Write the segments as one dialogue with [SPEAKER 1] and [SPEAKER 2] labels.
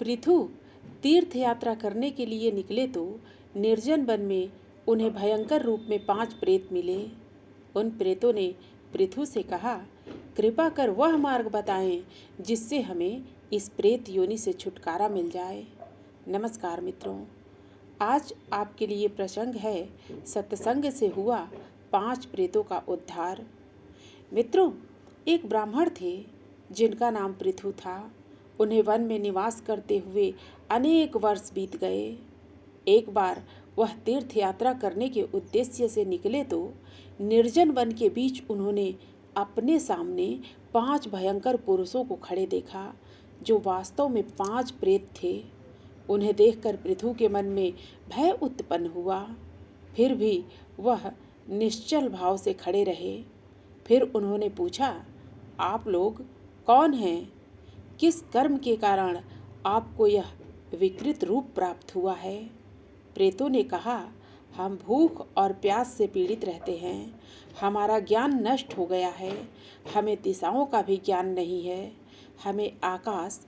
[SPEAKER 1] पृथु तीर्थ यात्रा करने के लिए निकले तो निर्जन वन में उन्हें भयंकर रूप में 5 प्रेत मिले। उन प्रेतों ने पृथु से कहा, कृपा कर वह मार्ग बताएं जिससे हमें इस प्रेत योनि से छुटकारा मिल जाए। नमस्कार मित्रों, आज आपके लिए प्रसंग है सत्संग से हुआ 5 प्रेतों का उद्धार। मित्रों, एक ब्राह्मण थे जिनका नाम पृथु था। उन्हें वन में निवास करते हुए अनेक वर्ष बीत गए। एक बार वह तीर्थ यात्रा करने के उद्देश्य से निकले तो निर्जन वन के बीच उन्होंने अपने सामने 5 भयंकर पुरुषों को खड़े देखा, जो वास्तव में 5 प्रेत थे। उन्हें देखकर पृथु के मन में भय उत्पन्न हुआ, फिर भी वह निश्चल भाव से खड़े रहे। फिर उन्होंने पूछा, आप लोग कौन हैं? किस कर्म के कारण आपको यह विकृत रूप प्राप्त हुआ है? प्रेतों ने कहा, हम भूख और प्यास से पीड़ित रहते हैं। हमारा ज्ञान नष्ट हो गया है। हमें दिशाओं का भी ज्ञान नहीं है। हमें आकाश,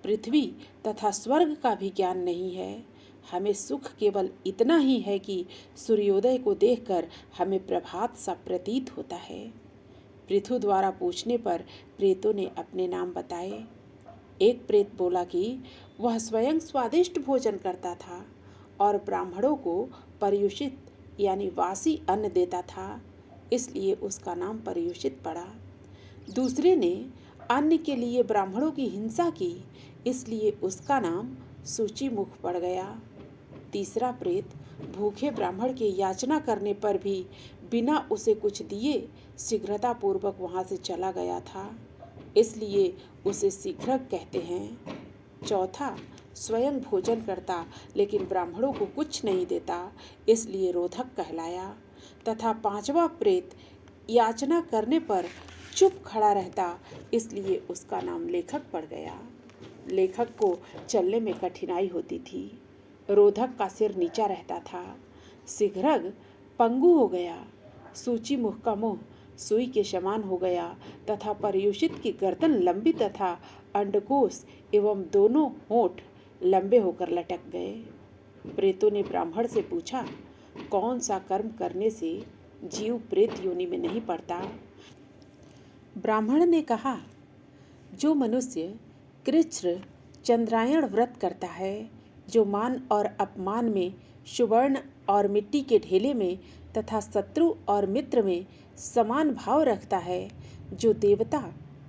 [SPEAKER 1] पृथ्वी तथा स्वर्ग का भी ज्ञान नहीं है। हमें सुख केवल इतना ही है कि सूर्योदय को देखकर हमें प्रभात सा प्रतीत होता है। पृथु द्वारा पूछने पर प्रेतों ने अपने नाम बताए। एक प्रेत बोला कि वह स्वयं स्वादिष्ट भोजन करता था और ब्राह्मणों को पर्युषित यानी वासी अन्न देता था, इसलिए उसका नाम पर्युषित पड़ा। दूसरे ने अन्न के लिए ब्राह्मणों की हिंसा की, इसलिए उसका नाम सूचिमुख पड़ गया। तीसरा प्रेत भूखे ब्राह्मण के याचना करने पर भी बिना उसे कुछ दिए शीघ्रतापूर्वक वहां से चला गया था, इसलिए उसे शीघ्रक कहते हैं। चौथा स्वयं भोजन करता लेकिन ब्राह्मणों को कुछ नहीं देता, इसलिए रोधक कहलाया। तथा 5वां प्रेत याचना करने पर चुप खड़ा रहता, इसलिए उसका नाम लेखक पड़ गया। लेखक को चलने में कठिनाई होती थी। रोधक का सिर नीचा रहता था। शीघ्रक पंगु हो गया। सूचिमुख का मुंह सुई के समान हो गया तथा पर्युषित की गर्दन लंबी तथा अंडकोश एवं दोनों होंठ लंबे होकर लटक गए। प्रेतों ने ब्राह्मण से पूछा, कौन सा कर्म करने से जीव प्रेत योनि में नहीं पड़ता? ब्राह्मण ने कहा, जो मनुष्य कृच्छ्र चंद्रायण व्रत करता है, जो मान और अपमान में, सुवर्ण और मिट्टी के ढेले में तथा शत्रु और मित्र में समान भाव रखता है, जो देवता,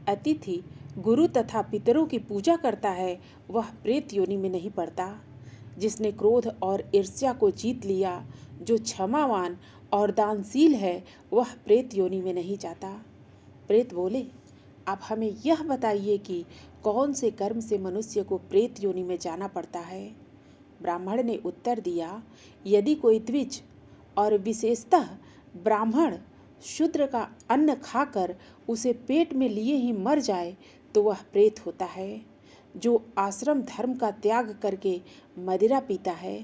[SPEAKER 1] अतिथि, गुरु तथा पितरों की पूजा करता है, वह प्रेत योनि में नहीं पड़ता। जिसने क्रोध और ईर्ष्या को जीत लिया, जो क्षमावान और दानशील है, वह प्रेत योनि में नहीं जाता। प्रेत बोले, अब हमें यह बताइए कि कौन से कर्म से मनुष्य को प्रेत योनि में जाना पड़ता है? ब्राह्मण ने उत्तर दिया, यदि कोई द्विज और विशेषतः ब्राह्मण शूद्र का अन्न खाकर उसे पेट में लिए ही मर जाए तो वह प्रेत होता है। जो आश्रम धर्म का त्याग करके मदिरा पीता है,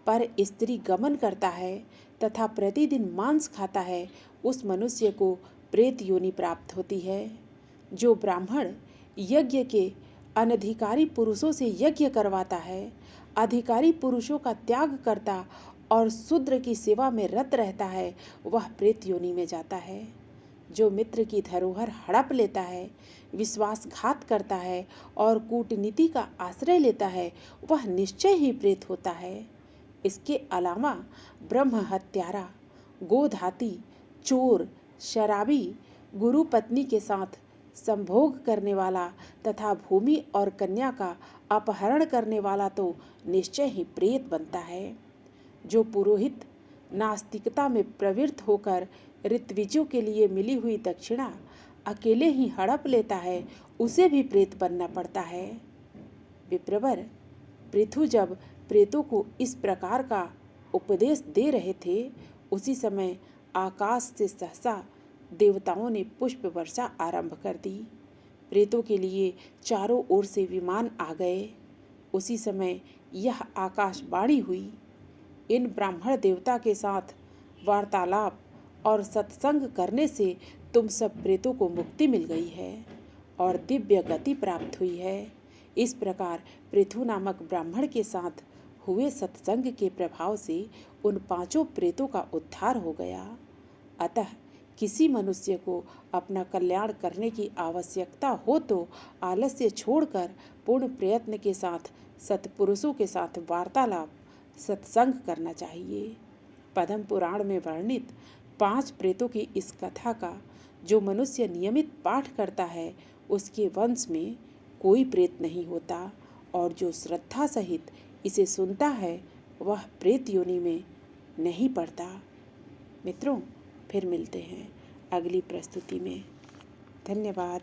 [SPEAKER 1] पर स्त्री गमन करता है तथा प्रतिदिन मांस खाता है, उस मनुष्य को प्रेत योनि प्राप्त होती है। जो ब्राह्मण यज्ञ के अनधिकारी पुरुषों से यज्ञ करवाता है, अधिकारी पुरुषों का त्याग करता और शूद्र की सेवा में रत रहता है, वह प्रेत योनि में जाता है। जो मित्र की धरोहर हड़प लेता है, विश्वासघात करता है और कूटनीति का आश्रय लेता है, वह निश्चय ही प्रेत होता है। इसके अलावा ब्रह्म हत्यारा, गोधाती, चोर, शराबी, गुरु पत्नी के साथ संभोग करने वाला तथा भूमि और कन्या का अपहरण करने वाला तो निश्चय ही प्रेत बनता है। जो पुरोहित नास्तिकता में प्रवृत्त होकर ऋत्विजों के लिए मिली हुई दक्षिणा अकेले ही हड़प लेता है, उसे भी प्रेत बनना पड़ता है। विप्रवर, पृथु जब प्रेतों को इस प्रकार का उपदेश दे रहे थे, उसी समय आकाश से सहसा देवताओं ने पुष्प वर्षा आरंभ कर दी। प्रेतों के लिए चारों ओर से विमान आ गए। उसी समय यह आकाशवाणी हुई, इन ब्राह्मण देवता के साथ वार्तालाप और सत्संग करने से तुम सब प्रेतों को मुक्ति मिल गई है और दिव्य गति प्राप्त हुई है। इस प्रकार पृथु नामक ब्राह्मण के साथ हुए सत्संग के प्रभाव से उन 5 प्रेतों का उद्धार हो गया। अतः किसी मनुष्य को अपना कल्याण करने की आवश्यकता हो तो आलस्य छोड़कर पूर्ण प्रयत्न के साथ सत्पुरुषों के साथ वार्तालाप सत्संग करना चाहिए। पद्म पुराण में वर्णित 5 प्रेतों की इस कथा का जो मनुष्य नियमित पाठ करता है उसके वंश में कोई प्रेत नहीं होता, और जो श्रद्धा सहित इसे सुनता है वह प्रेत योनि में नहीं पड़ता। मित्रों, फिर मिलते हैं अगली प्रस्तुति में। धन्यवाद।